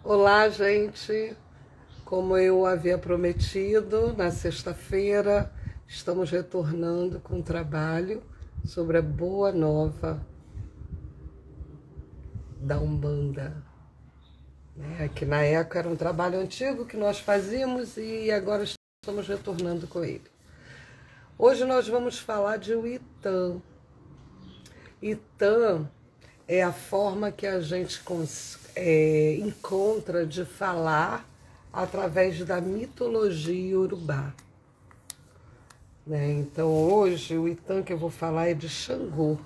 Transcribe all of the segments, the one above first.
Olá, gente! Como eu havia prometido, na sexta-feira estamos retornando com um trabalho sobre a Boa Nova da Umbanda. Aqui na ECO era um trabalho antigo que nós fazíamos e agora estamos retornando com ele. Hoje nós vamos falar de Uitã. Itã é a forma que a gente encontra de falar através da mitologia iorubá. Então hoje o Itã que eu vou falar é de Xangô.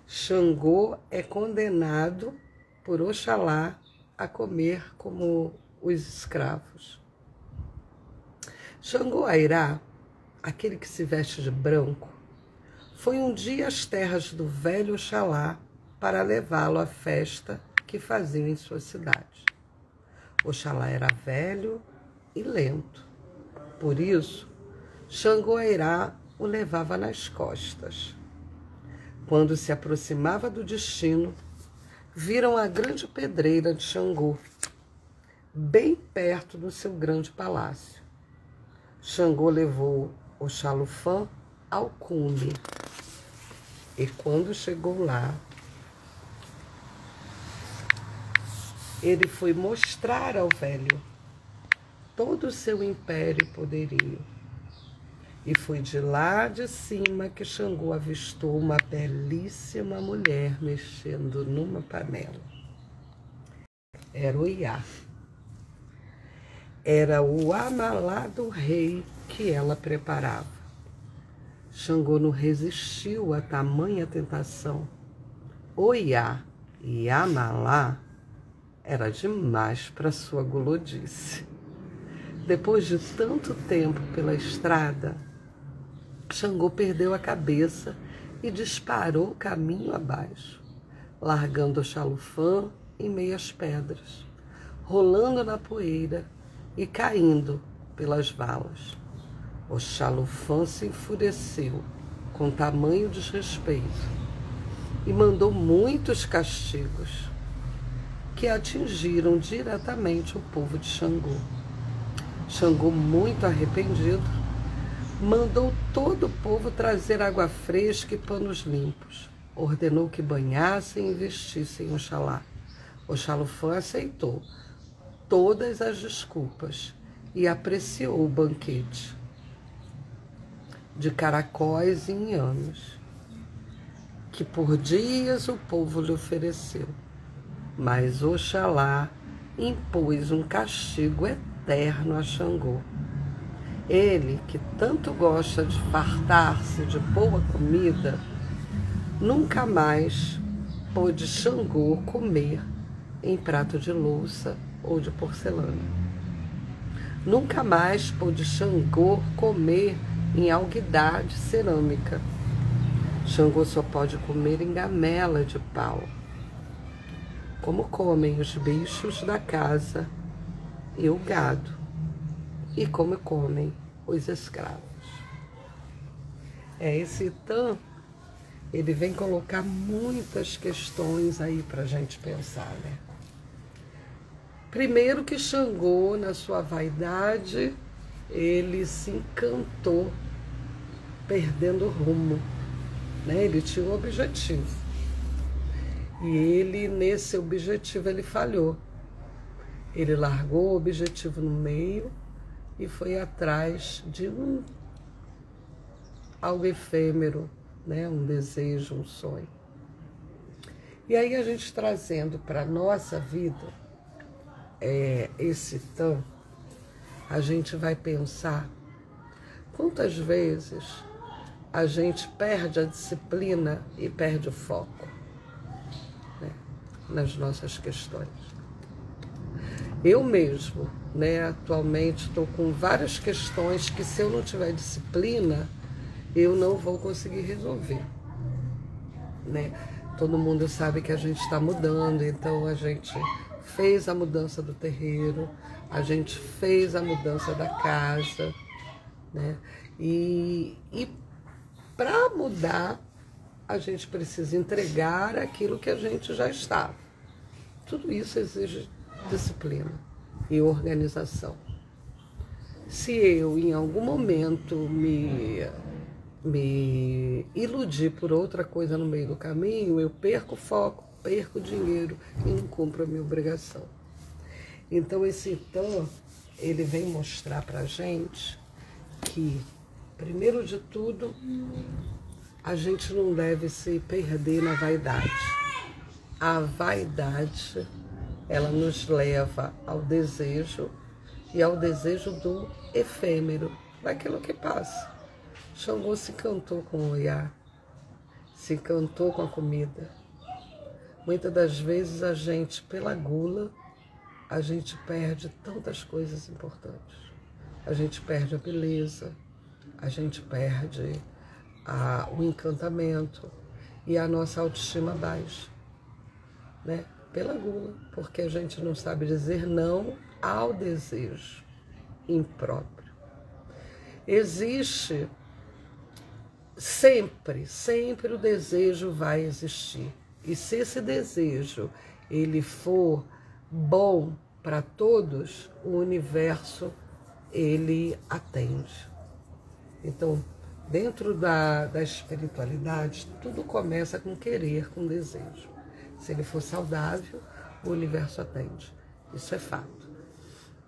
Xangô é condenado por Oxalá a comer como os escravos. Xangô Airá, aquele que se veste de branco, foi um dia às terras do velho Oxalá para levá-lo à festa que faziam em sua cidade. Oxalá era velho e lento. Por isso, Xangô Airá o levava nas costas. Quando se aproximava do destino, viram a grande pedreira de Xangô, bem perto do seu grande palácio. Xangô levou Oxalufã ao cume. E quando chegou lá, ele foi mostrar ao velho todo o seu império e poderio. E foi de lá de cima que Xangô avistou uma belíssima mulher mexendo numa panela. Era o Iá. Era o amalado rei que ela preparava. Xangô não resistiu a tamanha tentação. O Iá e Amalá era demais para sua gulodice. Depois de tanto tempo pela estrada, Xangô perdeu a cabeça e disparou caminho abaixo, largando Oxalufã em meio às pedras, rolando na poeira e caindo pelas valas. Oxalufã se enfureceu com tamanho desrespeito e mandou muitos castigos que atingiram diretamente o povo de Xangô. Xangô, muito arrependido, mandou todo o povo trazer água fresca e panos limpos. Ordenou que banhassem e vestissem Oxalá. Oxalufã aceitou todas as desculpas e apreciou o banquete de caracóis e inhames, que por dias o povo lhe ofereceu. Mas Oxalá impôs um castigo eterno a Xangô. Ele, que tanto gosta de fartar-se de boa comida, nunca mais pôde Xangô comer em prato de louça ou de porcelana. Nunca mais pôde Xangô comer em alguidar de cerâmica. Xangô só pode comer em gamela de pau, como comem os bichos da casa e o gado, e como comem os escravos. Esse Itã, ele vem colocar muitas questões aí para a gente pensar, Primeiro que Xangô, na sua vaidade, ele se encantou, perdendo o rumo, Ele tinha um objetivo. E ele, nesse objetivo, ele falhou. Ele largou o objetivo no meio e foi atrás de algo efêmero, um desejo, um sonho. E aí a gente trazendo para a nossa vida esse Itã, a gente vai pensar quantas vezes a gente perde a disciplina e perde o foco nas nossas questões. Eu mesmo, atualmente estou com várias questões que, se eu não tiver disciplina, eu não vou conseguir resolver. Todo mundo sabe que a gente está mudando, então a gente fez a mudança do terreiro, a gente fez a mudança da casa, E para mudar, a gente precisa entregar aquilo que a gente já estava. Tudo isso exige disciplina e organização. Se eu, em algum momento, me iludi por outra coisa no meio do caminho, eu perco o foco, perco o dinheiro e não cumpro a minha obrigação. Então, esse Itã, ele vem mostrar para a gente que, primeiro de tudo, a gente não deve se perder na vaidade. A vaidade, ela nos leva ao desejo e ao desejo do efêmero, daquilo que passa. Xangô se encantou com o Oiá, se encantou com a comida. Muitas das vezes a gente, pela gula, a gente perde tantas coisas importantes. A gente perde a beleza, a gente perde o encantamento e a nossa autoestima baixa, né? Pela gula, porque a gente não sabe dizer não ao desejo impróprio. Existe sempre o desejo vai existir. E se esse desejo ele for bom para todos, o universo ele atende. Então, dentro da espiritualidade, tudo começa com querer, com desejo. Se ele for saudável, o universo atende. Isso é fato.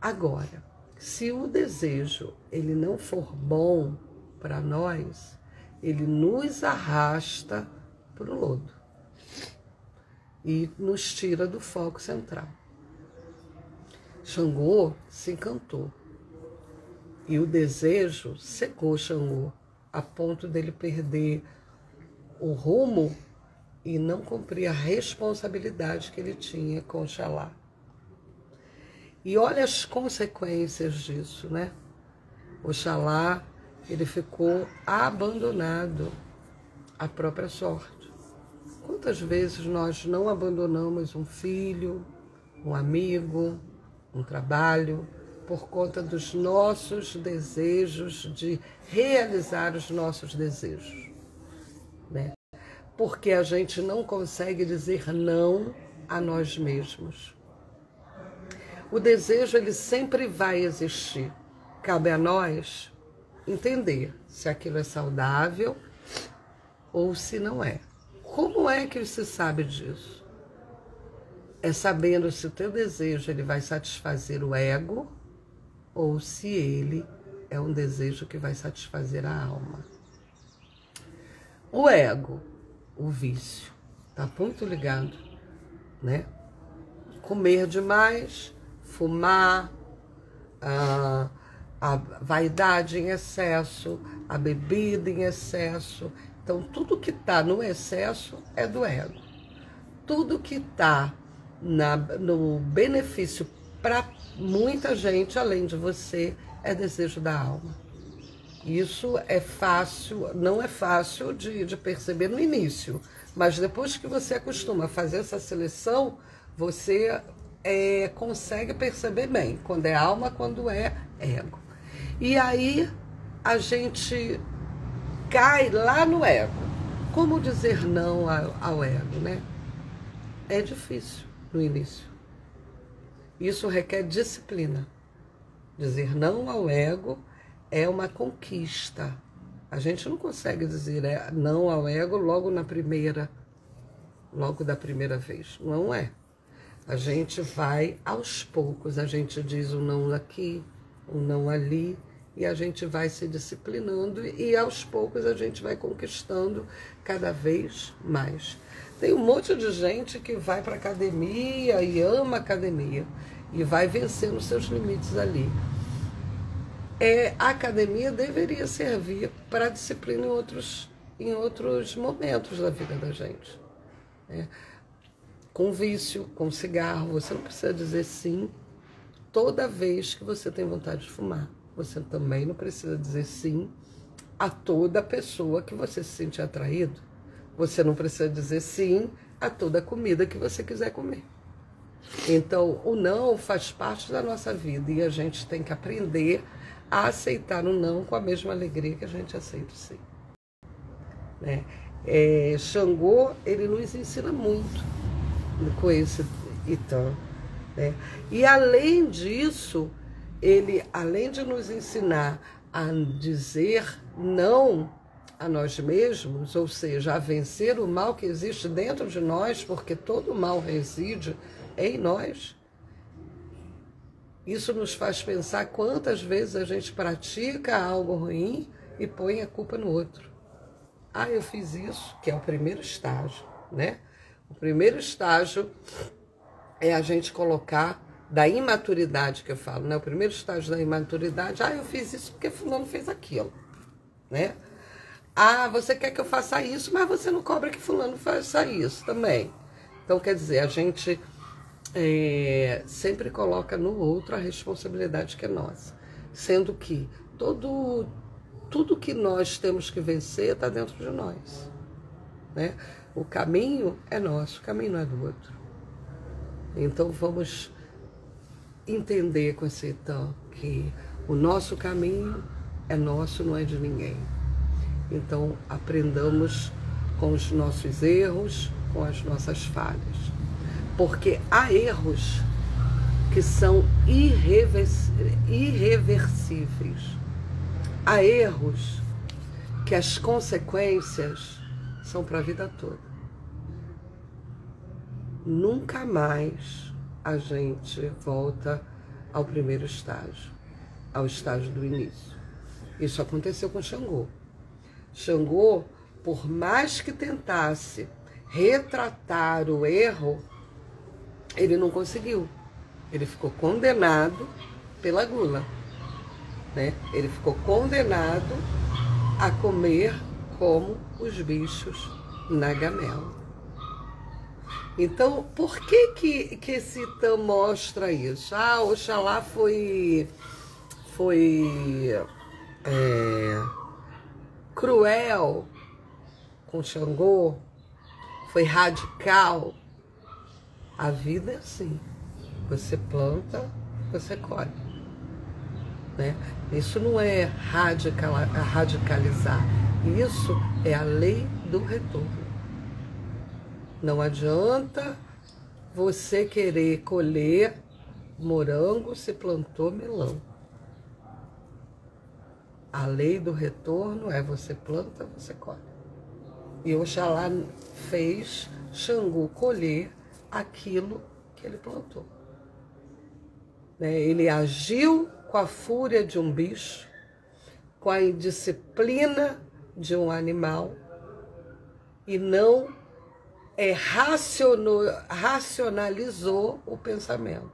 Agora, se o desejo ele não for bom para nós, ele nos arrasta para o lodo e nos tira do foco central. Xangô se encantou e o desejo cegou Xangô a ponto dele perder o rumo e não cumprir a responsabilidade que ele tinha com Oxalá. E olha as consequências disso, né? Oxalá, ele ficou abandonado à própria sorte. Quantas vezes nós não abandonamos um filho, um amigo, um trabalho, por conta dos nossos desejos, de realizar os nossos desejos, né? Porque a gente não consegue dizer não a nós mesmos. O desejo, ele sempre vai existir. Cabe a nós entender se aquilo é saudável ou se não é. Como é que se sabe disso? É sabendo se o teu desejo ele vai satisfazer o ego ou se ele é um desejo que vai satisfazer a alma. O ego, o vício, está muito ligado, né? Comer demais, fumar, a vaidade em excesso, a bebida em excesso. Então, tudo que está no excesso é do ego. Tudo que está no benefício para muita gente, além de você, é desejo da alma. Isso é fácil, não é fácil de perceber no início, mas depois que você acostuma a fazer essa seleção, você consegue perceber bem quando é alma, quando é ego. E aí a gente cai lá no ego. Como dizer não ao ego, né? É difícil no início. Isso requer disciplina. Dizer não ao ego é uma conquista. A gente não consegue dizer não ao ego logo da primeira vez. Não é. A gente vai aos poucos, a gente diz um não aqui, um não ali, e a gente vai se disciplinando e aos poucos a gente vai conquistando cada vez mais. Tem um monte de gente que vai para a academia e ama a academia e vai vencendo seus limites ali. A academia deveria servir para disciplina em outros momentos da vida da gente, né? Com vício, com cigarro, você não precisa dizer sim toda vez que você tem vontade de fumar. Você também não precisa dizer sim a toda pessoa que você se sente atraído. Você não precisa dizer sim a toda comida que você quiser comer. Então, o não faz parte da nossa vida e a gente tem que aprender a aceitar o não com a mesma alegria que a gente aceita o sim, né? Xangô, ele nos ensina muito com esse Itã, né? E além disso, ele, além de nos ensinar a dizer não a nós mesmos, ou seja, a vencer o mal que existe dentro de nós, porque todo mal reside em nós, isso nos faz pensar quantas vezes a gente pratica algo ruim e põe a culpa no outro. Ah, eu fiz isso, que é o primeiro estágio, né? O primeiro estágio é a gente colocar da imaturidade que eu falo, né? O primeiro estágio da imaturidade, eu fiz isso porque fulano fez aquilo, né? Você quer que eu faça isso, mas você não cobra que fulano faça isso também. Então, quer dizer, a gente sempre coloca no outro a responsabilidade que é nossa. Sendo que tudo que nós temos que vencer está dentro de nós, né? O caminho é nosso, o caminho não é do outro. Então, vamos entender com esse então que o nosso caminho é nosso, não é de ninguém. Então, aprendamos com os nossos erros, com as nossas falhas. Porque há erros que são irreversíveis. Há erros que as consequências são para a vida toda. Nunca mais a gente volta ao primeiro estágio, ao estágio do início. Isso aconteceu com Xangô. Xangô, por mais que tentasse retratar o erro, ele não conseguiu. Ele ficou condenado pela gula, né? Ele ficou condenado a comer como os bichos na gamela. Então, por que esse Itã mostra isso? Oxalá foi cruel com Xangô, foi radical. A vida é assim, você planta, você colhe, né? Isso não é radicalizar, isso é a lei do retorno. Não adianta você querer colher morango se plantou melão. A lei do retorno é você planta, você colhe. E Oxalá fez Xangô colher aquilo que ele plantou, né? Ele agiu com a fúria de um bicho, com a indisciplina de um animal e não racionalizou o pensamento.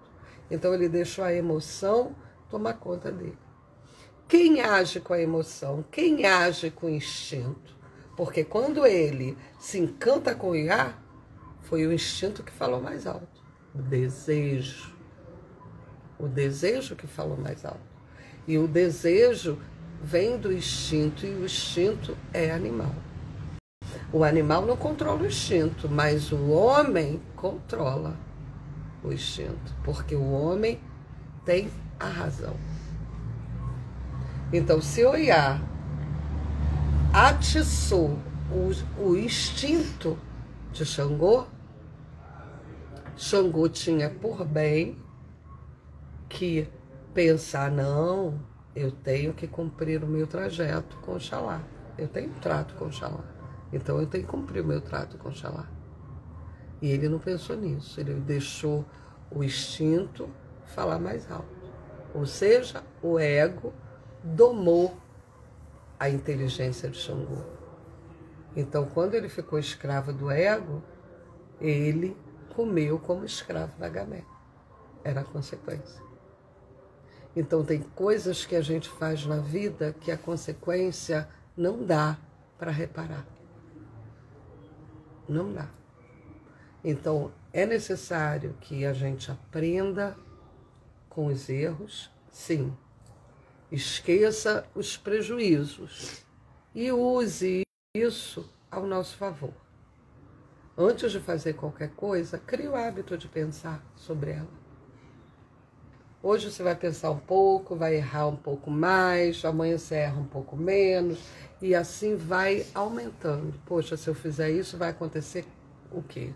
Então ele deixou a emoção tomar conta dele. Quem age com a emoção? Quem age com o instinto? Porque quando ele se encanta com o Iá, foi o instinto que falou mais alto. O desejo. O desejo que falou mais alto. E o desejo vem do instinto, e o instinto é animal. O animal não controla o instinto, mas o homem controla o instinto, porque o homem tem a razão. Então, se o Iá atiçou o instinto de Xangô, Xangô tinha por bem que pensar, não, eu tenho que cumprir o meu trajeto com Oxalá. Eu tenho um trato com Oxalá. Então eu tenho que cumprir o meu trato com Oxalá. E ele não pensou nisso. Ele deixou o instinto falar mais alto. Ou seja, o ego domou a inteligência de Xangô. Então, quando ele ficou escravo do ego, ele comeu como escravo da gamé. Era a consequência. Então, tem coisas que a gente faz na vida que a consequência não dá para reparar. Não dá. Então, é necessário que a gente aprenda com os erros, sim. Esqueça os prejuízos e use isso ao nosso favor. Antes de fazer qualquer coisa, crie o hábito de pensar sobre ela. Hoje você vai pensar um pouco, vai errar um pouco mais, amanhã você erra um pouco menos, e assim vai aumentando. Poxa, se eu fizer isso, vai acontecer o quê?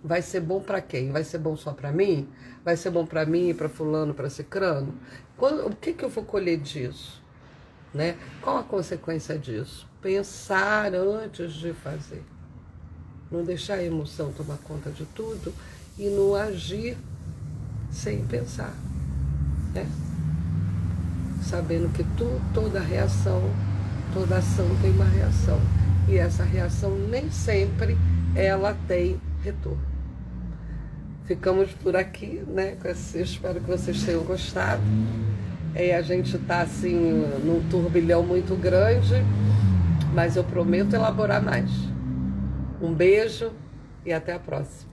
vai ser bom para quem? Vai ser bom só para mim? Vai ser bom para mim, para fulano, para cicrano? O que eu vou colher disso? Né? Qual a consequência disso? Pensar antes de fazer. Não deixar a emoção tomar conta de tudo e não agir sem pensar. Né? Sabendo que toda reação, toda ação tem uma reação. E essa reação nem sempre ela tem retorno. Ficamos por aqui, né? Espero que vocês tenham gostado. A gente está assim num turbilhão muito grande, mas eu prometo elaborar mais. Um beijo e até a próxima.